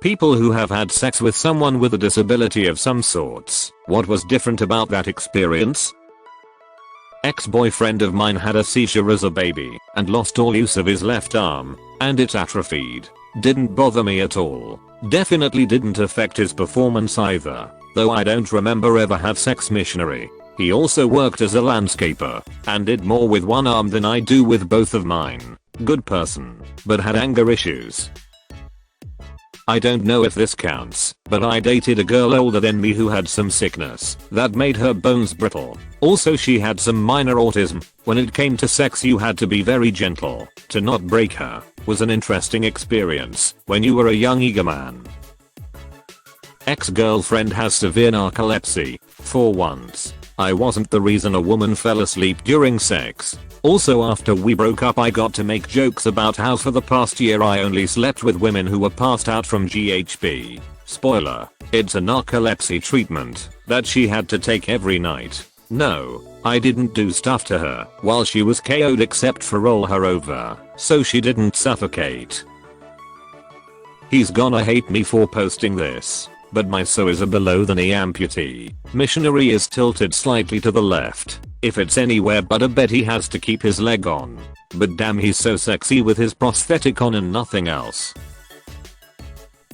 People who have had sex with someone with a disability of some sorts. What was different about that experience? Ex-boyfriend of mine had a seizure as a baby and lost all use of his left arm, and it atrophied. Didn't bother me at all. Definitely didn't affect his performance either, though I don't remember ever have sex missionary. He also worked as a landscaper and did more with one arm than I do with both of mine. Good person, but had anger issues. I don't know if this counts, but I dated a girl older than me who had some sickness that made her bones brittle. Also she had some minor autism. When it came to sex you had to be very gentle to not break her. Was an interesting experience when you were a young eager man. Ex-girlfriend has severe narcolepsy. For once, I wasn't the reason a woman fell asleep during sex. Also after we broke up I got to make jokes about how for the past year I only slept with women who were passed out from GHB. Spoiler, it's a narcolepsy treatment that she had to take every night. No, I didn't do stuff to her while she was KO'd except for roll her over so she didn't suffocate. He's gonna hate me for posting this, but my so is a below the knee amputee. Missionary is tilted slightly to the left. If it's anywhere but a bed he has to keep his leg on. But damn he's so sexy with his prosthetic on and nothing else.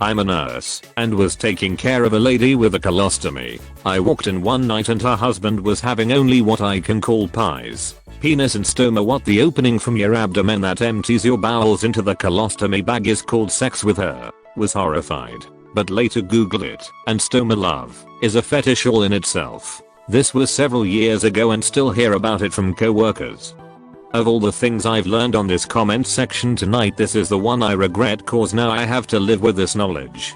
I'm a nurse and was taking care of a lady with a colostomy. I walked in one night and her husband was having only what I can call pies. Penis and stoma. What the opening from your abdomen that empties your bowels into the colostomy bag is called sex with her. Was horrified, but later Google it, and stoma love is a fetish all in itself. This was several years ago and still hear about it from co-workers. Of all the things I've learned on this comment section tonight, this is the one I regret cause now I have to live with this knowledge.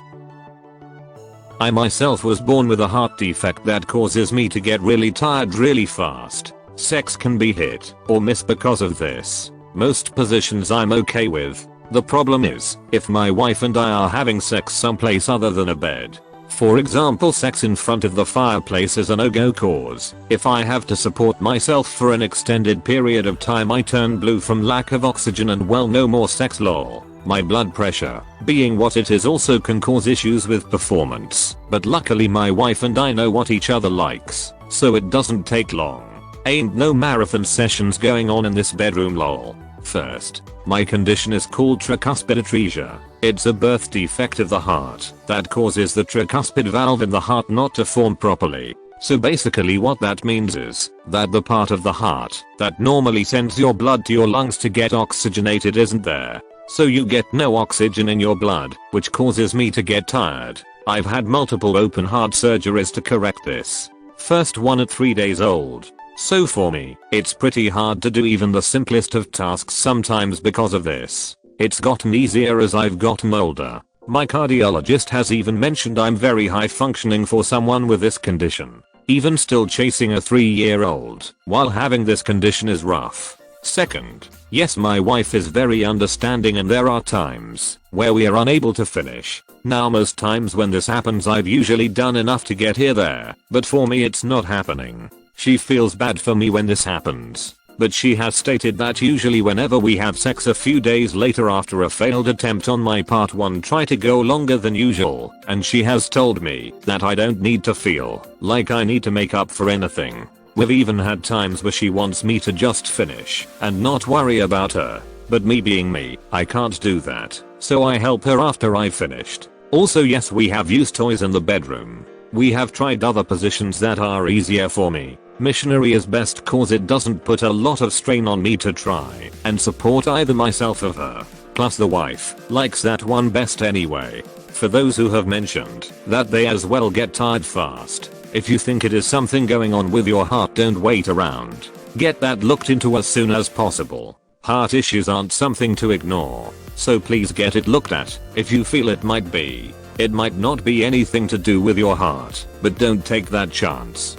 I myself was born with a heart defect that causes me to get really tired really fast. Sex can be hit or miss because of this. Most positions I'm okay with. The problem is, if my wife and I are having sex someplace other than a bed. For example, sex in front of the fireplace is a no-go cause. If I have to support myself for an extended period of time I turn blue from lack of oxygen and well no more sex lol. My blood pressure, being what it is, also can cause issues with performance. But luckily my wife and I know what each other likes, so it doesn't take long. Ain't no marathon sessions going on in this bedroom lol. First, my condition is called tricuspid atresia. It's a birth defect of the heart that causes the tricuspid valve in the heart not to form properly. So basically what that means is that the part of the heart that normally sends your blood to your lungs to get oxygenated isn't there. So you get no oxygen in your blood, which causes me to get tired. I've had multiple open heart surgeries to correct this. First one at 3 days old. So for me, it's pretty hard to do even the simplest of tasks sometimes because of this. It's gotten easier as I've gotten older. My cardiologist has even mentioned I'm very high functioning for someone with this condition. Even still chasing a 3-year-old while having this condition is rough. Second, yes, my wife is very understanding and there are times where we are unable to finish. Now most times when this happens I've usually done enough to get here there, but for me it's not happening. She feels bad for me when this happens, but she has stated that usually whenever we have sex a few days later after a failed attempt on my part one try to go longer than usual, and she has told me that I don't need to feel like I need to make up for anything. We've even had times where she wants me to just finish and not worry about her, but me being me, I can't do that, so I help her after I've finished. Also yes, we have used toys in the bedroom. We have tried other positions that are easier for me. Missionary is best cause it doesn't put a lot of strain on me to try and support either myself or her. Plus the wife likes that one best anyway. For those who have mentioned that they as well get tired fast, if you think it is something going on with your heart, don't wait around. Get that looked into as soon as possible. Heart issues aren't something to ignore, so please get it looked at if you feel it might be. It might not be anything to do with your heart, but don't take that chance.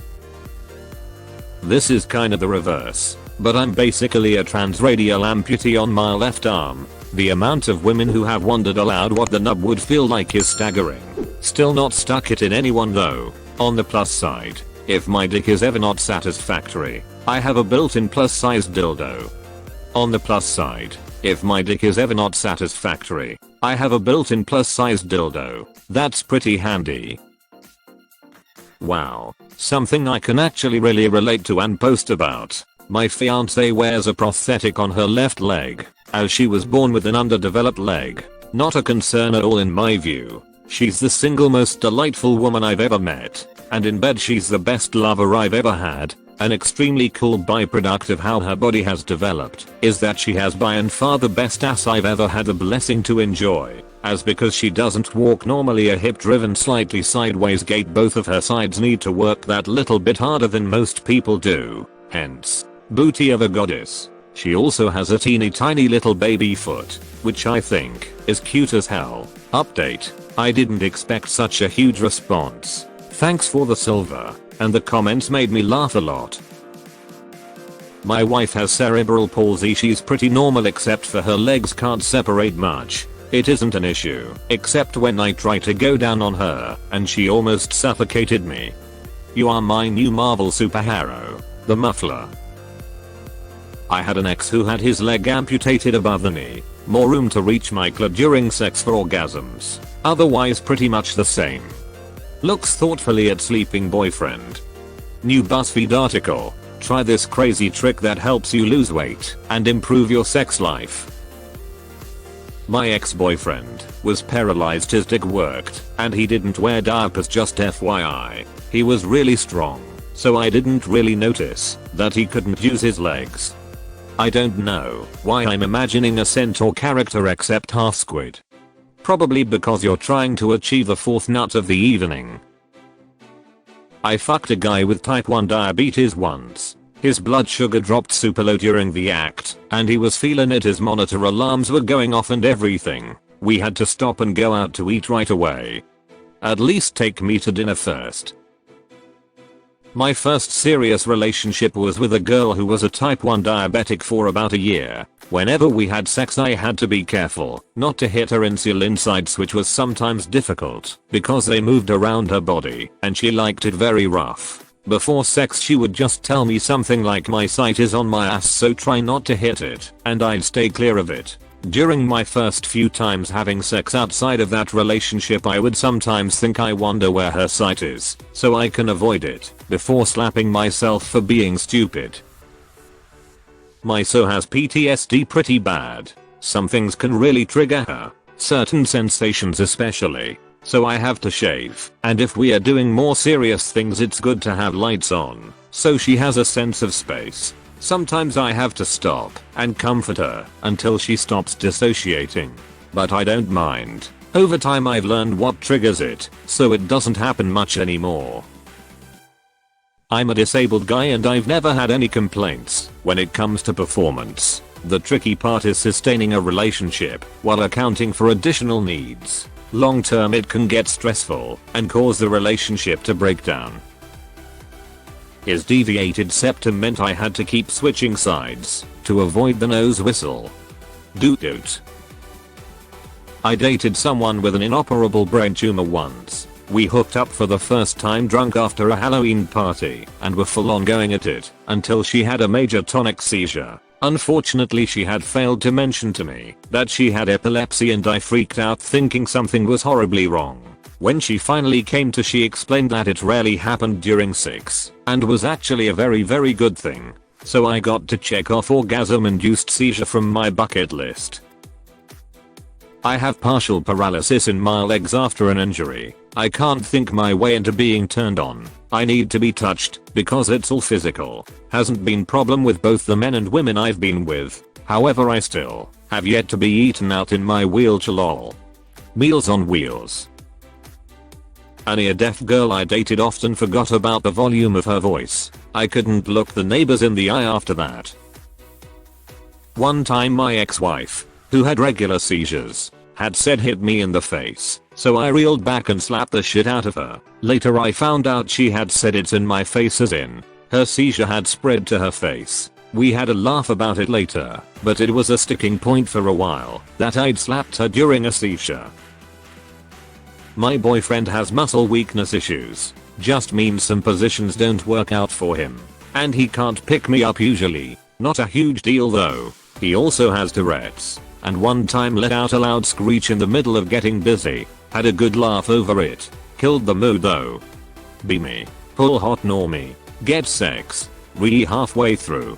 This is kinda the reverse, but I'm basically a transradial amputee on my left arm. The amount of women who have wondered aloud what the nub would feel like is staggering. Still not stuck it in anyone though. On the plus side, if my dick is ever not satisfactory, I have a built-in plus-sized dildo. On the plus side, if my dick is ever not satisfactory, I have a built-in plus-size dildo. That's pretty handy. Wow. Something I can actually really relate to and post about. My fiance wears a prosthetic on her left leg, as she was born with an underdeveloped leg. Not a concern at all in my view. She's the single most delightful woman I've ever met, and in bed she's the best lover I've ever had. An extremely cool byproduct of how her body has developed is that she has by and far the best ass I've ever had the blessing to enjoy, as because she doesn't walk normally a hip-driven slightly sideways gait, both of her sides need to work that little bit harder than most people do, hence, booty of a goddess. She also has a teeny tiny little baby foot, which I think is cute as hell. Update. I didn't expect such a huge response. Thanks for the silver, and the comments made me laugh a lot. My wife has cerebral palsy. She's pretty normal except for her legs can't separate much. It isn't an issue, except when I try to go down on her, and she almost suffocated me. You are my new Marvel superhero, the muffler. I had an ex who had his leg amputated above the knee. More room to reach my clit during sex for orgasms. Otherwise pretty much the same. Looks thoughtfully at sleeping boyfriend. New BuzzFeed article. Try this crazy trick that helps you lose weight and improve your sex life. My ex-boyfriend was paralyzed. His dick worked and he didn't wear diapers, just FYI. He was really strong, so I didn't really notice that he couldn't use his legs. I don't know why I'm imagining a centaur character except half squid. Probably because you're trying to achieve the fourth nut of the evening. I fucked a guy with type 1 diabetes once. His blood sugar dropped super low during the act, and he was feeling it. His monitor alarms were going off and everything. We had to stop and go out to eat right away. At least take me to dinner first. My first serious relationship was with a girl who was a type 1 diabetic for about a year. Whenever we had sex I had to be careful not to hit her insulin sites, which was sometimes difficult because they moved around her body and she liked it very rough. Before sex she would just tell me something like, my site is on my ass so try not to hit it, and I'd stay clear of it. During my first few times having sex outside of that relationship I would sometimes think, I wonder where her site is so I can avoid it, before slapping myself for being stupid. My so has PTSD pretty bad. Some things can really trigger her, certain sensations especially, so I have to shave, and if we are doing more serious things it's good to have lights on, so she has a sense of space. Sometimes I have to stop and comfort her until she stops dissociating. But I don't mind. Over time I've learned what triggers it, so it doesn't happen much anymore. I'm a disabled guy and I've never had any complaints when it comes to performance. The tricky part is sustaining a relationship while accounting for additional needs. Long term it can get stressful and cause the relationship to break down. His deviated septum meant I had to keep switching sides to avoid the nose whistle. Doot doot. I dated someone with an inoperable brain tumor once. We hooked up for the first time drunk after a Halloween party and were full on going at it until she had a major tonic seizure. Unfortunately she had failed to mention to me that she had epilepsy and I freaked out thinking something was horribly wrong. When she finally came to, she explained that it rarely happened during sex and was actually a very good thing. So I got to check off orgasm-induced seizure from my bucket list. I have partial paralysis in my legs after an injury. I can't think my way into being turned on. I need to be touched because it's all physical. Hasn't been problem with both the men and women I've been with. However I still have yet to be eaten out in my wheelchair lol. Meals on wheels. A near-deaf girl I dated often forgot about the volume of her voice. I couldn't look the neighbors in the eye after that. One time my ex-wife, who had regular seizures, had said hit me in the face, so I reeled back and slapped the shit out of her. Later I found out she had said it's in my face, as in, her seizure had spread to her face. We had a laugh about it later, but it was a sticking point for a while that I'd slapped her during a seizure. My boyfriend has muscle weakness issues. Just means some positions don't work out for him. And he can't pick me up usually. Not a huge deal though. He also has Tourette's. and one time let out a loud screech in the middle of getting busy. Had a good laugh over it. Killed the mood though. Be me. Pull hot normie. Get sex. Re halfway through.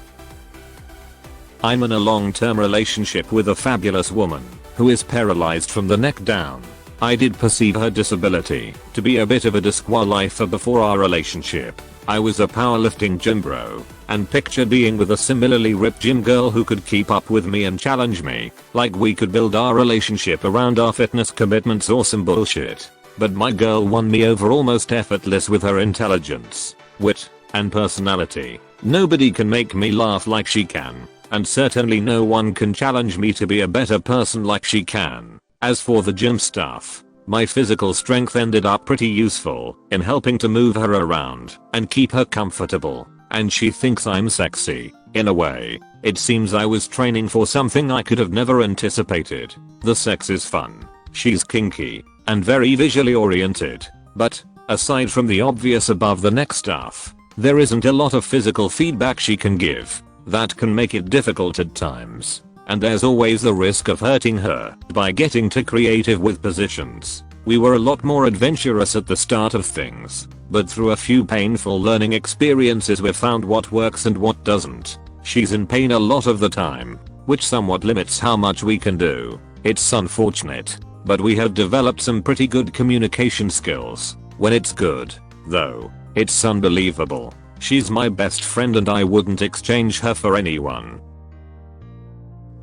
I'm in a long-term relationship with a fabulous woman who is paralyzed from the neck down. I did perceive her disability to be a bit of a disqualifier before our relationship. I was a powerlifting gym bro and pictured being with a similarly ripped gym girl who could keep up with me and challenge me, like we could build our relationship around our fitness commitments or some bullshit. But my girl won me over almost effortless with her intelligence, wit, and personality. Nobody can make me laugh like she can, and certainly no one can challenge me to be a better person like she can. As for the gym stuff, my physical strength ended up pretty useful in helping to move her around and keep her comfortable, and she thinks I'm sexy. In a way, it seems I was training for something I could have never anticipated. The sex is fun. She's kinky and very visually oriented, but aside from the obvious above the neck stuff, there isn't a lot of physical feedback she can give. That can make it difficult at times. And there's always the risk of hurting her by getting too creative with positions. We were a lot more adventurous at the start of things, but through a few painful learning experiences we've found what works and what doesn't. She's in pain a lot of the time, which somewhat limits how much we can do. It's unfortunate, but we have developed some pretty good communication skills. When it's good, though, it's unbelievable. She's my best friend and I wouldn't exchange her for anyone.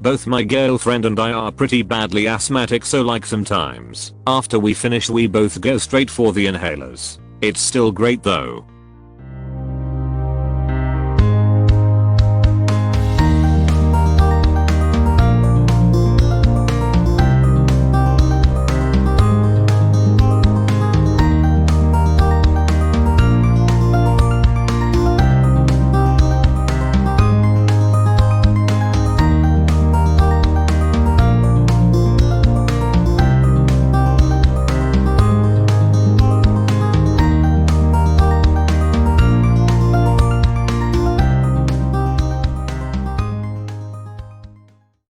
Both my girlfriend and I are pretty badly asthmatic, so like sometimes after we finish we both go straight for the inhalers. It's still great though.